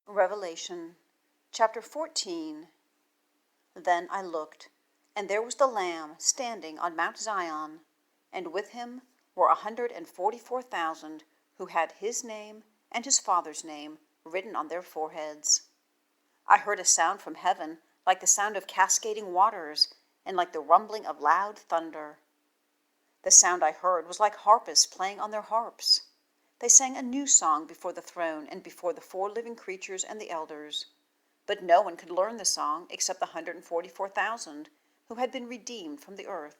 Revelation chapter 14. Then I looked, and there was the Lamb standing on Mount Zion, and with him were 144,000 who had his name and his Father's name written on their foreheads. I heard a sound from heaven like the sound of cascading waters and like the rumbling of loud thunder. The sound I heard was like harpists playing on their harps. They sang a new song before the throne and before the four living creatures and the elders. But no one could learn the song except the 144,000 who had been redeemed from the earth.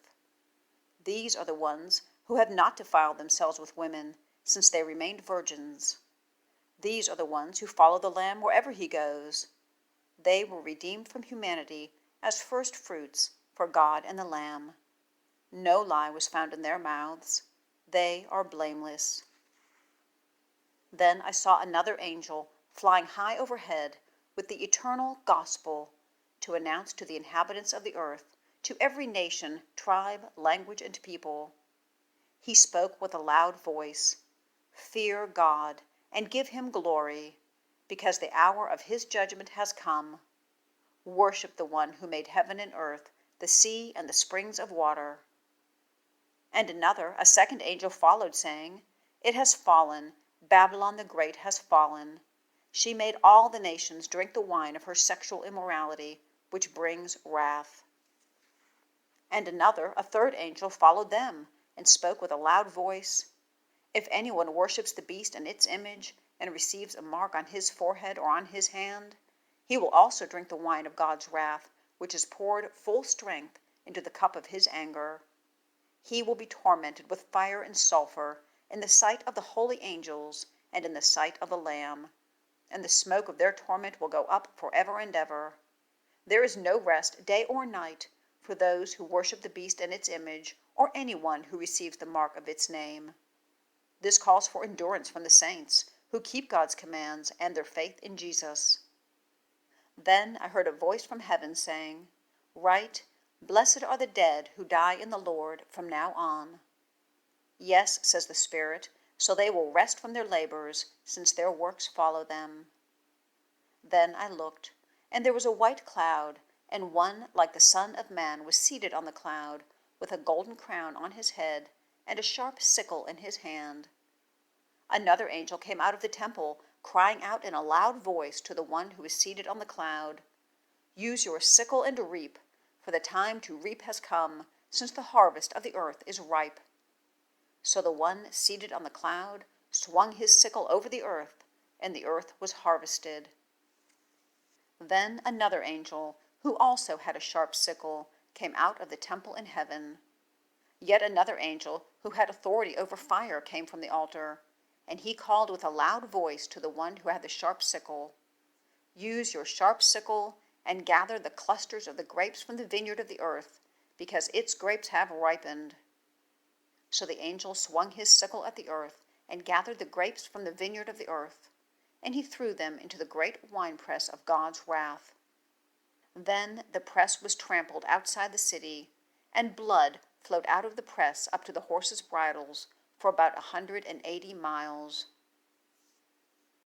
These are the ones who have not defiled themselves with women, since they remained virgins. These are the ones who follow the Lamb wherever he goes. They were redeemed from humanity as firstfruits for God and the Lamb. No lie was found in their mouths. They are blameless. Then I saw another angel flying high overhead with the eternal gospel to announce to the inhabitants of the earth, to every nation, tribe, language, and people. He spoke with a loud voice, "Fear God and give him glory, because the hour of his judgment has come. Worship the one who made heaven and earth, the sea and the springs of water." And another, a second angel followed, saying, "It has fallen, Babylon the Great has fallen. She made all the nations drink the wine of her sexual immorality, which brings wrath." And another, a third angel, followed them, and spoke with a loud voice, "If anyone worships the beast and its image, and receives a mark on his forehead or on his hand, he will also drink the wine of God's wrath, which is poured full strength into the cup of his anger. He will be tormented with fire and sulfur in the sight of the holy angels and in the sight of the Lamb, and the smoke of their torment will go up forever and ever. There is no rest day or night for those who worship the beast and its image, or anyone who receives the mark of its name. This calls for endurance from the saints who keep God's commands and their faith in Jesus." Then I heard a voice from heaven saying, "Write, Blessed are the dead who die in the Lord from now on." "Yes," says the Spirit, "so they will rest from their labors, since their works follow them." Then I looked, and there was a white cloud, and one like the Son of Man was seated on the cloud, with a golden crown on his head, and a sharp sickle in his hand. Another angel came out of the temple, crying out in a loud voice to the one who is seated on the cloud, "Use your sickle and reap, for the time to reap has come, since the harvest of the earth is ripe." So the one seated on the cloud swung his sickle over the earth, and the earth was harvested. Then another angel, who also had a sharp sickle, came out of the temple in heaven. Yet another angel, who had authority over fire, came from the altar, and he called with a loud voice to the one who had the sharp sickle, "Use your sharp sickle and gather the clusters of the grapes from the vineyard of the earth, because its grapes have ripened." So the angel swung his sickle at the earth and gathered the grapes from the vineyard of the earth, and he threw them into the great winepress of God's wrath. Then the press was trampled outside the city, and blood flowed out of the press up to the horses' bridles for about 180 miles.